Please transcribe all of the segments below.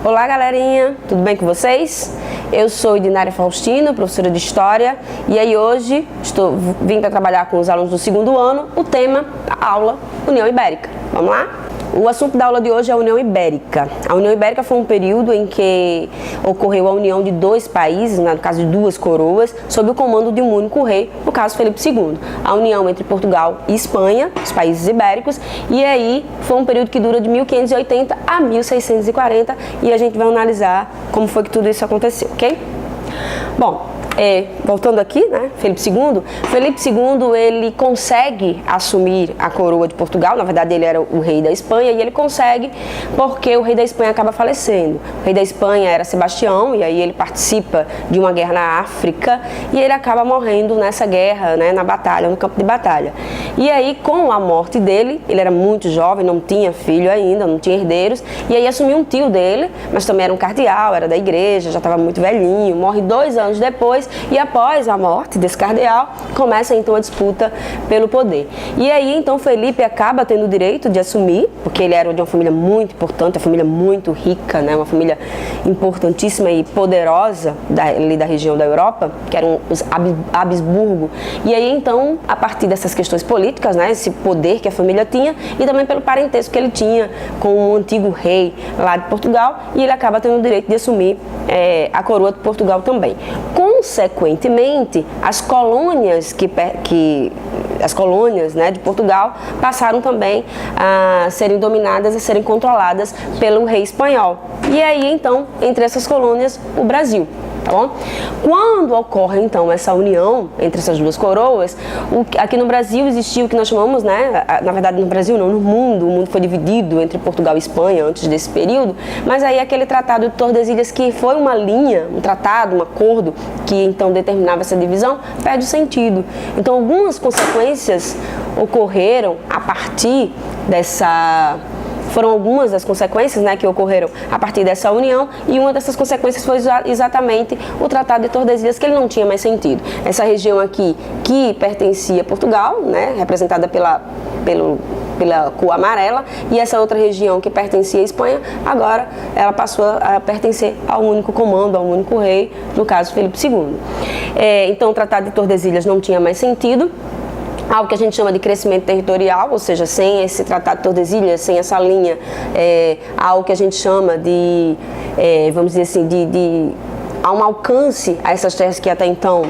Olá, galerinha, tudo bem com vocês? Eu sou Dinária Faustino, professora de História, e aí hoje estou vindo para trabalhar com os alunos do segundo ano o tema da aula União Ibérica. Vamos lá? O assunto da aula de hoje é a União Ibérica. A União Ibérica foi um período em que ocorreu a união de dois países, no caso de duas coroas, sob o comando de um único rei, no caso Felipe II. A união entre Portugal e Espanha, os países ibéricos, e aí foi um período que dura de 1580 a 1640 e a gente vai analisar como foi que tudo isso aconteceu, ok? Bom, voltando aqui, né, Felipe II, ele consegue assumir a coroa de Portugal. Na verdade, ele era o rei da Espanha, e ele consegue porque o rei da Espanha acaba falecendo. O rei da Espanha era Sebastião, e aí ele participa de uma guerra na África, e ele acaba morrendo nessa guerra, né, na batalha, no campo de batalha. E aí, com a morte dele, ele era muito jovem, não tinha filho ainda, não tinha herdeiros, e aí assumiu um tio dele, mas também era um cardeal, era da igreja, já estava muito velhinho, morre 2 anos depois, e após a morte desse cardeal, começa então a disputa pelo poder. E aí então Felipe acaba tendo o direito de assumir, porque ele era de uma família muito importante, uma família muito rica, né? Uma família importantíssima e poderosa ali da região da Europa, que eram os Habsburgo. E aí então, a partir dessas questões políticas, né? Esse poder que a família tinha, e também pelo parentesco que ele tinha com o antigo rei lá de Portugal, e ele acaba tendo o direito de assumir a coroa de Portugal também. Consequentemente, as colônias né, de Portugal passaram também a serem dominadas, a serem controladas pelo rei espanhol. E aí, então, entre essas colônias, o Brasil. Tá bom? Quando ocorre então essa união entre essas duas coroas, aqui no Brasil existia o que nós chamamos, né, na verdade no Brasil não, no mundo, o mundo foi dividido entre Portugal e Espanha antes desse período, mas aí aquele tratado de Tordesilhas, que foi uma linha, um tratado, um acordo que então determinava essa divisão, perde o sentido. Então algumas consequências ocorreram a partir foram algumas das consequências, né, que ocorreram a partir dessa união, e uma dessas consequências foi exatamente o Tratado de Tordesilhas, que ele não tinha mais sentido. Essa região aqui, que pertencia a Portugal, né, representada pela cor amarela, e essa outra região que pertencia à Espanha, agora ela passou a pertencer ao único comando, ao único rei, no caso Felipe II. Então o Tratado de Tordesilhas não tinha mais sentido, algo que a gente chama de crescimento territorial, ou seja, sem esse Tratado de Tordesilhas, sem essa linha, algo que a gente chama de, vamos dizer assim, há um alcance a essas terras que até então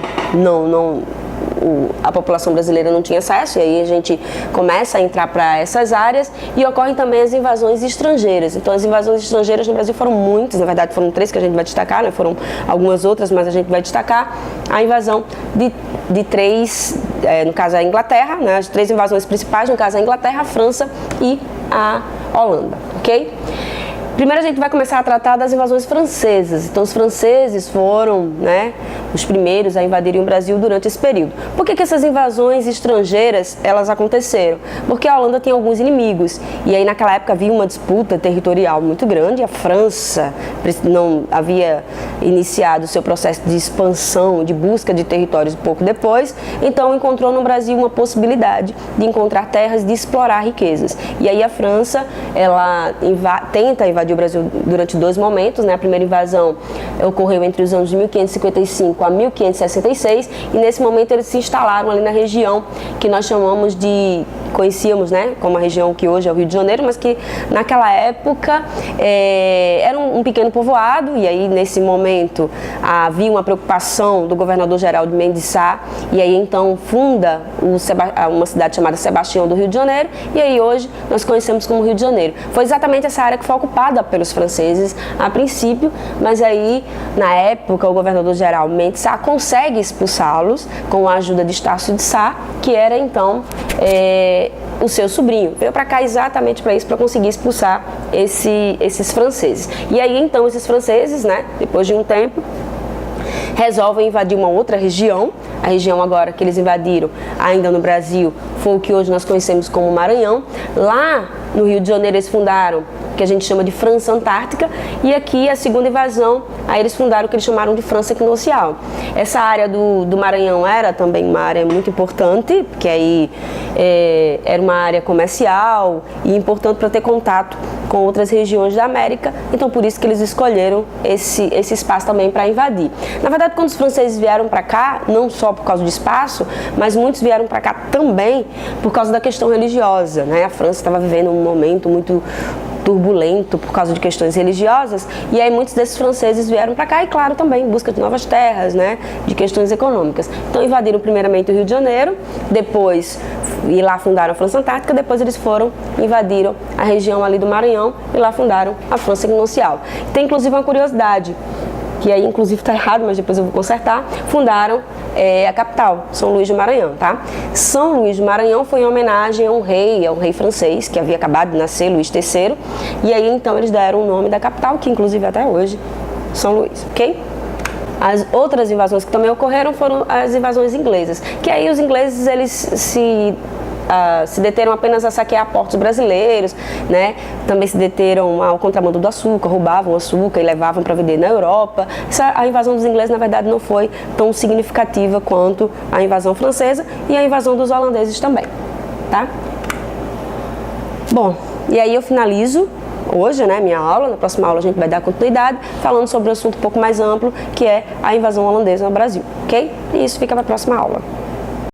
a população brasileira não tinha acesso, e aí a gente começa a entrar para essas áreas, e ocorrem também as invasões estrangeiras. Então as invasões estrangeiras no Brasil foram muitas, na verdade foram 3 que a gente vai destacar, né? Foram algumas outras, mas a gente vai destacar a invasão de 3, no caso a Inglaterra, né? As 3 invasões principais, no caso a Inglaterra, a França e a Holanda, ok? Primeiro a gente vai começar a tratar das invasões francesas. Então os franceses foram, né, os primeiros a invadirem o Brasil durante esse período. Por que essas invasões estrangeiras elas aconteceram? Porque a Holanda tinha alguns inimigos, e aí naquela época havia uma disputa territorial muito grande. A França não havia iniciado o seu processo de expansão, de busca de territórios pouco depois, então encontrou no Brasil uma possibilidade de encontrar terras, de explorar riquezas. E aí a França, ela tenta invadir o Brasil durante 2 momentos, né? A primeira invasão ocorreu entre os anos de 1555 a 1566, e nesse momento eles se instalaram ali na região que nós conhecíamos, né, como a região que hoje é o Rio de Janeiro, mas que naquela época era um pequeno povoado, e aí nesse momento havia uma preocupação do governador Geraldo Mendes Sá, e aí então funda uma cidade chamada Sebastião do Rio de Janeiro, e aí hoje nós conhecemos como Rio de Janeiro. Foi exatamente essa área que foi ocupada pelos franceses a princípio, mas aí na época o governador Geraldo Mendes Sá consegue expulsá-los com a ajuda de Estácio de Sá, que era então o seu sobrinho. Veio para cá exatamente para isso, para conseguir expulsar esses franceses. E aí então esses franceses, né, depois de um tempo, resolvem invadir uma outra região. A região agora que eles invadiram, ainda no Brasil, foi o que hoje nós conhecemos como Maranhão. Lá no Rio de Janeiro eles fundaram que a gente chama de França Antártica, e aqui a segunda invasão, aí eles fundaram o que eles chamaram de França Equinocial. Essa área do Maranhão era também uma área muito importante, porque aí era uma área comercial e importante para ter contato com outras regiões da América, então por isso que eles escolheram esse espaço também para invadir. Na verdade, quando os franceses vieram para cá, não só por causa do espaço, mas muitos vieram para cá também por causa da questão religiosa, né? A França estava vivendo um momento muito turbulento por causa de questões religiosas, e aí muitos desses franceses vieram para cá e, claro, também em busca de novas terras, né, de questões econômicas. Então invadiram primeiramente o Rio de Janeiro, depois e lá fundaram a França Antártica, depois eles invadiram a região ali do Maranhão e lá fundaram a França Equinocial. Tem inclusive uma curiosidade, que aí inclusive está errado, mas depois eu vou consertar, fundaram a capital, São Luís do Maranhão, tá? São Luís do Maranhão foi em homenagem a um rei francês, que havia acabado de nascer, Luís III, e aí então eles deram o nome da capital, que inclusive até hoje, São Luís, ok? As outras invasões que também ocorreram foram as invasões inglesas, que aí os ingleses eles se deteram apenas a saquear portos brasileiros, né? Também se deteram ao contrabando do açúcar, roubavam açúcar e levavam para vender na Europa. A invasão dos ingleses, na verdade, não foi tão significativa quanto a invasão francesa e a invasão dos holandeses também, tá? Bom, e aí eu finalizo hoje, né, minha aula. Na próxima aula a gente vai dar continuidade falando sobre um assunto um pouco mais amplo, que é a invasão holandesa no Brasil, ok? E isso fica para a próxima aula.